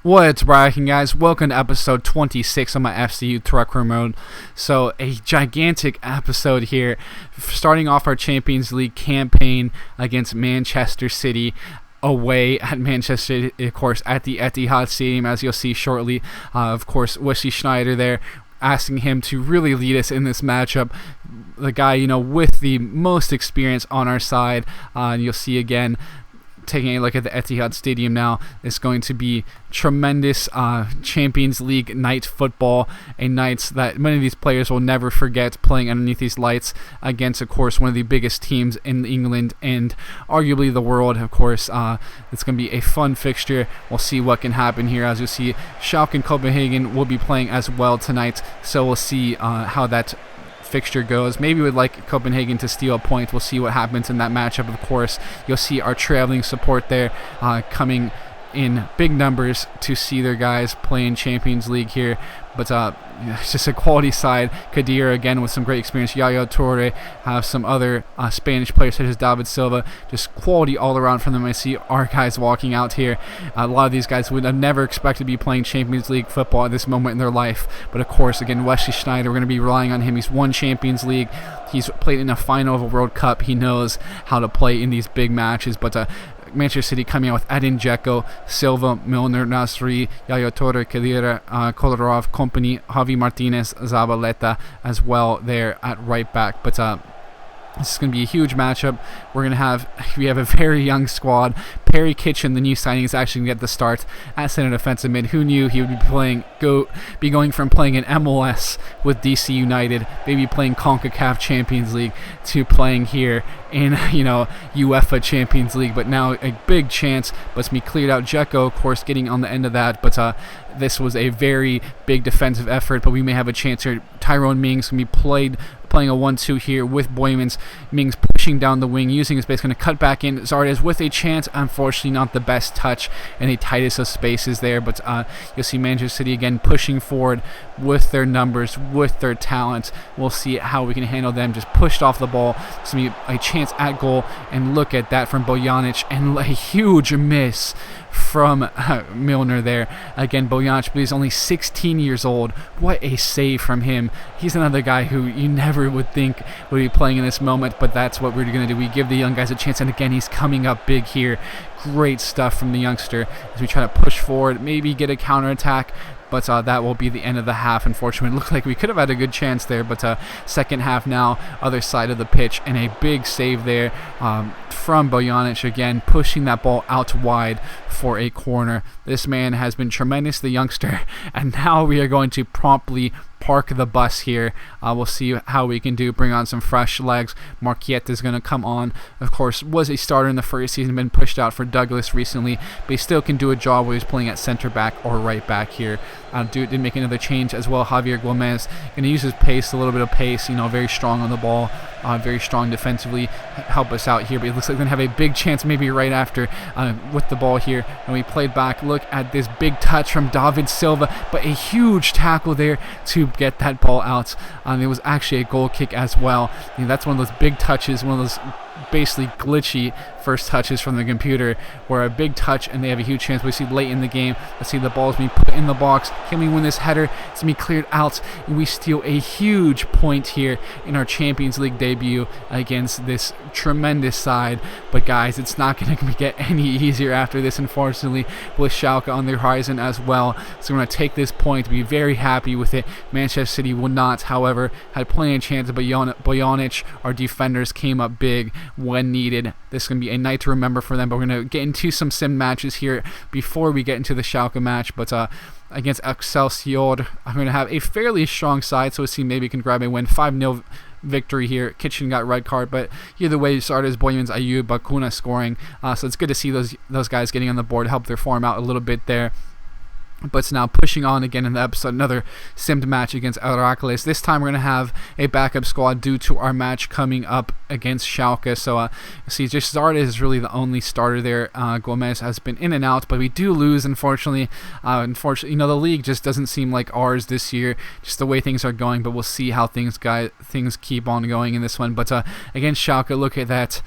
What's rocking, guys? Welcome to episode 26 of my FCU Truck Room Mode. So, a gigantic episode here, starting off our Champions League campaign against Manchester City, away at Manchester City, of course, at the Etihad Stadium, as you'll see shortly. Of course, Wesley Schneider there, asking him to really lead us in this matchup. The guy, with the most experience on our side. And you'll see again, taking a look at the Etihad Stadium now, is going to be tremendous Champions League night football, a night that many of these players will never forget, playing underneath these lights against, of course, one of the biggest teams in England and arguably the world. Of course, it's going to be a fun fixture. We'll see what can happen here. As you see, Schalke and Copenhagen will be playing as well tonight, so we'll see how that fixture goes. Maybe we'd like Copenhagen to steal a point. We'll see what happens in that matchup. Of course, you'll see our traveling support there coming in big numbers to see their guys play in Champions League here. But it's just a quality side. Kadir again with some great experience. Yaya Toure, have some other Spanish players such as David Silva. Just quality all around from them. I see our guys walking out here. A lot of these guys would have never expected to be playing Champions League football at this moment in their life. But of course, again, Wesley Schneider, we're going to be relying on him. He's won Champions League. He's played in a final of a World Cup. He knows how to play in these big matches. But Manchester City coming out with Edin Dzeko, Silva, Milner, Nasri, Yaya Toure, Khedira, Kolarov, Company, Javi Martinez, Zabaleta as well there at right back. But this is going to be a huge matchup. We have a very young squad. Perry Kitchen, the new signing, is actually going to get the start at center defensive mid. Who knew he would be going from playing in MLS with DC United, maybe playing CONCACAF Champions League, to playing here in UEFA Champions League. But now a big chance, but it's going to be cleared out. Dzeko, of course, getting on the end of that. But this was a very big defensive effort, but we may have a chance here. Tyrone Mings going to be playing a 1-2 here with Boymans. Mings pushing down the wing, using his space, going to cut back in. Zardes with a chance, unfortunately not the best touch in the tightest of spaces there, but you'll see Manchester City again pushing forward with their numbers, with their talent. We'll see how we can handle them. Just pushed off the ball. It's going to be a chance at goal, and look at that from Bojanic, and a huge miss from Milner there. Again, Bojanic, but he's only 16 years old. What a save from him. He's another guy who you never would think would be playing in this moment, but that's what we're going to do. We give the young guys a chance, and again, he's coming up big here. Great stuff from the youngster as we try to push forward, maybe get a counterattack. But that will be the end of the half. Unfortunately, it looked like we could have had a good chance there. But second half now, other side of the pitch, and a big save there from Bojanic again, pushing that ball out wide for a corner. This man has been tremendous, the youngster, and now we are going to promptly park the bus here. We'll see how we can bring on some fresh legs. Marquiet is going to come on. Of course, was a starter in the first season, been pushed out for Douglas recently, but he still can do a job where he's playing at center back or right back here. Did make another change as well. Javier Gomez going to use his pace, a little bit of pace, very strong on the ball, very strong defensively, help us out here. But it looks like we're going to have a big chance maybe right after with the ball here. And we played back. Look at this big touch from David Silva, but a huge tackle there to get that ball out. It was actually a goal kick as well. That's one of those big touches, one of those basically glitchy first touches from the computer, where a big touch and they have a huge chance. We see late in the game, let's see the ball's being put in the box. Can we win this header? It's going to be cleared out, and we steal a huge point here in our Champions League debut against this tremendous side. But guys, it's not going to get any easier after this, unfortunately, with Schalke on the horizon as well. So we're going to take this point, be very happy with it. Manchester City will not, however, had plenty of chances, but Bojanic, our defenders, came up big when needed. This is going to be a night to remember for them, but we're going to get into some sim matches here before we get into the Schalke match. But against Excelsior, I'm going to have a fairly strong side, so we'll see maybe can grab a win. 5-0 victory here. Kitchen got red card, but either way, Zardes, Boymans, Ayub, Bakuna scoring. So it's good to see those guys getting on the board, help their form out a little bit there. But it's now pushing on again in the episode, another simmed match against Heracles. This time we're going to have a backup squad due to our match coming up against Schalke. So see, just Zardes is really the only starter there. Gomez has been in and out, but we do lose, unfortunately. The league just doesn't seem like ours this year, just the way things are going, but we'll see how things keep on going in this one. But against Schalke, look at that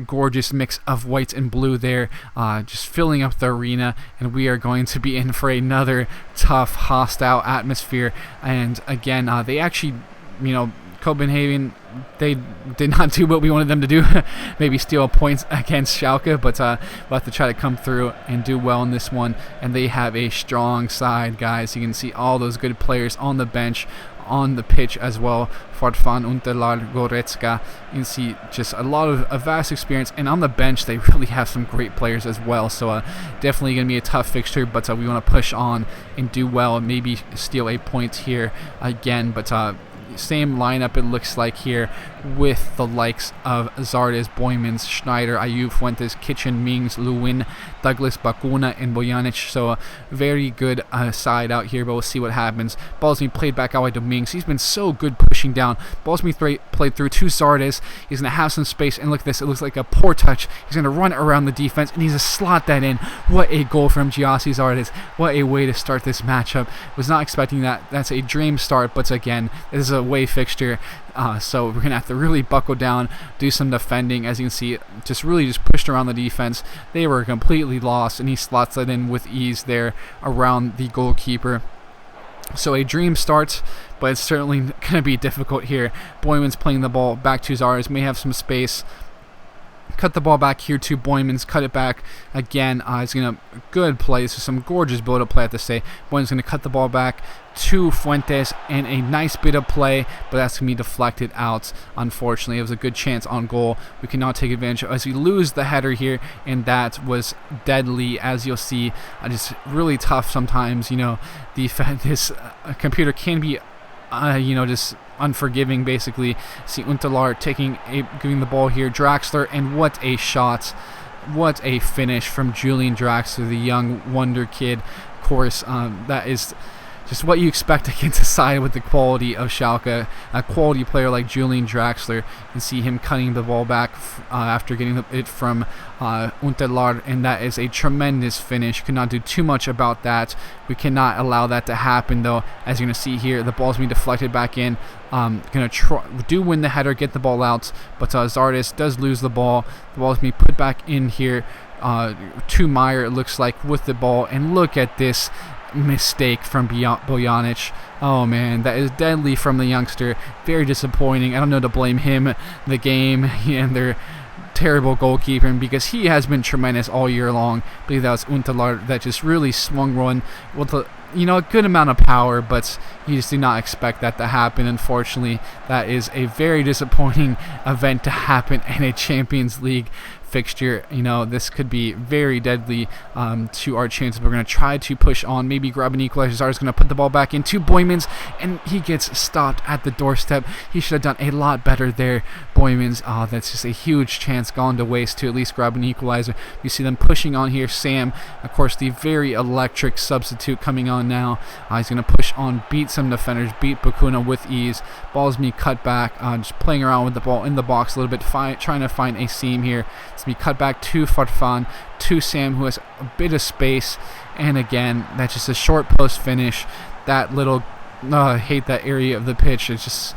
gorgeous mix of white and blue there, just filling up the arena, and we are going to be in for another tough, hostile atmosphere. And again, they actually, Copenhagen, they did not do what we wanted them to do, maybe steal points against Schalke, but we'll have to try to come through and do well in this one. And they have a strong side, guys. You can see all those good players on the bench, on the pitch as well. Farfan, Unterlar, Goretzka. You can see just a lot of a vast experience, and on the bench they really have some great players as well. So definitely going to be a tough fixture, but we want to push on and do well and maybe steal a point here again. But same lineup it looks like here, with the likes of Zardes, Boymans, Schneider, Ayew, Fuentes, Kitchen, Mings, Lewin, Douglas, Bakuna, and Bojanic. So a very good side out here, but we'll see what happens. Ball's being played back out by Domings. He's been so good pushing down. Ball's being played through to Zardes. He's going to have some space, and look at this. It looks like a poor touch. He's going to run around the defense, and he's going to slot that in. What a goal from Gyasi Zardes. What a way to start this matchup. Was not expecting that. That's a dream start, but again, this is a away fixture. So we're going to have to really buckle down, do some defending. As you can see, just pushed around the defense. They were completely lost, and he slots that in with ease there around the goalkeeper. So a dream start, but it's certainly going to be difficult here. Boyman's playing the ball back to Zardes, may have some space. Cut the ball back here to Boymans. Cut it back again. He's going to good play. This is some gorgeous build-up play, I have to say. Boymans going to cut the ball back to Fuentes, and a nice bit of play, but that's going to be deflected out. Unfortunately, it was a good chance on goal. We cannot take advantage of as we lose the header here, and that was deadly. As you'll see, just really tough sometimes. This computer can be just unforgiving, basically. See Unterlar giving the ball here, Draxler, and what a shot, what a finish from Julian Draxler, the young wonder kid. Of course, that is just what you expect against a side with the quality of Schalke. A quality player like Julian Draxler. You can see him cutting the ball back after getting it from Unterlar, and that is a tremendous finish. Could not do too much about that. We cannot allow that to happen, though. As you're going to see here, the ball's being deflected back in. Going to win the header, get the ball out, but Zardes does lose the ball. The ball's being put back in here to Meyer, it looks like, with the ball, and look at this mistake from Bojanic. Oh man, that is deadly from the youngster. Very disappointing. I don't know to blame him, the game, and their terrible goalkeeper, because he has been tremendous all year long. I believe that was Unterlar that just really swung one with a good amount of power, but you just do not expect that to happen. Unfortunately, that is a very disappointing event to happen in a Champions League fixture. This could be very deadly to our chances. We're going to try to push on, maybe grab an equalizer. Zardes going to put the ball back into Boymans, and he gets stopped at the doorstep. He should have done a lot better there, Boymans. That's just a huge chance gone to waste to at least grab an equalizer. You see them pushing on here. Sam, of course, the very electric substitute coming on now. He's going to push on, beat some defenders, beat Bakuna with ease. Ball's being cut back, just playing around with the ball in the box a little bit, trying to find a seam here. It's going to be cut back to Farfan, to Sam, who has a bit of space, and again, that's just a short post finish. That little, I hate that area of the pitch. It's just,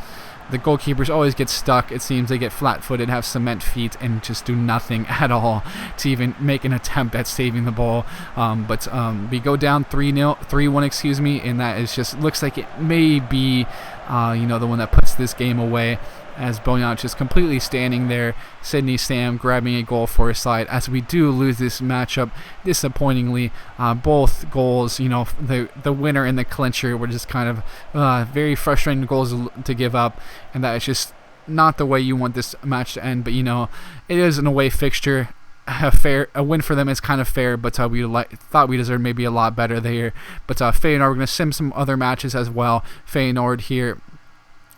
the goalkeepers always get stuck. It seems they get flat-footed, have cement feet, and just do nothing at all to even make an attempt at saving the ball. But we go down 3-1, and that is just, looks like it may be, the one that puts this game away, as Bojanic is completely standing there. Sydney Sam grabbing a goal for his side, as we do lose this matchup disappointingly. Both goals, the winner and the clincher, were just kind of very frustrating goals to give up, and that is just not the way you want this match to end. But it is an away fixture. A win for them is kind of fair, but we thought we deserved maybe a lot better there. But Feyenoord, we're going to sim some other matches as well. Feyenoord here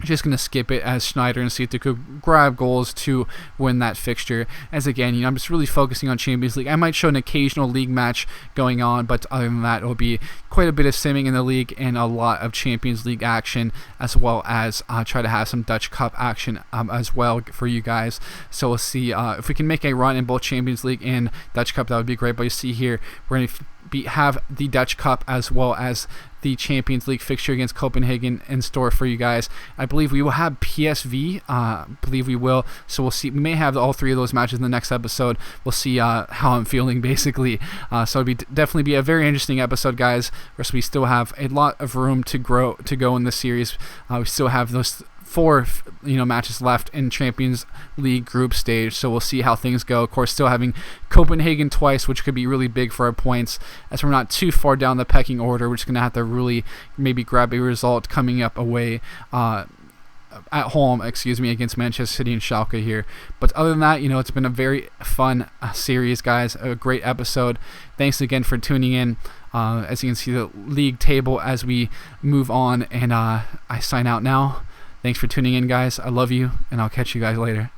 just going to skip it as Schneider and Sita could grab goals to win that fixture. As again, I'm just really focusing on Champions League. I might show an occasional league match going on, but other than that, it will be quite a bit of simming in the league and a lot of Champions League action, as well as try to have some Dutch Cup action as well for you guys. So we'll see if we can make a run in both Champions League and Dutch Cup. That would be great. But you see here, we're going to have the Dutch Cup as well as the Champions League fixture against Copenhagen in store for you guys. I believe we will have PSV. Believe we will. So we'll see. We may have all three of those matches in the next episode. We'll see how I'm feeling, basically. So it'll definitely be a very interesting episode, guys. We still have a lot of room to go in this series. We still have those 4 matches left in Champions League group stage, so we'll see how things go. Of course, still having Copenhagen twice, which could be really big for our points, as we're not too far down the pecking order. We're just going to have to really maybe grab a result coming up away at home, against Manchester City and Schalke here. But other than that, it's been a very fun series, guys. A great episode. Thanks again for tuning in. As you can see the league table as we move on, and I sign out now. Thanks for tuning in, guys. I love you, and I'll catch you guys later.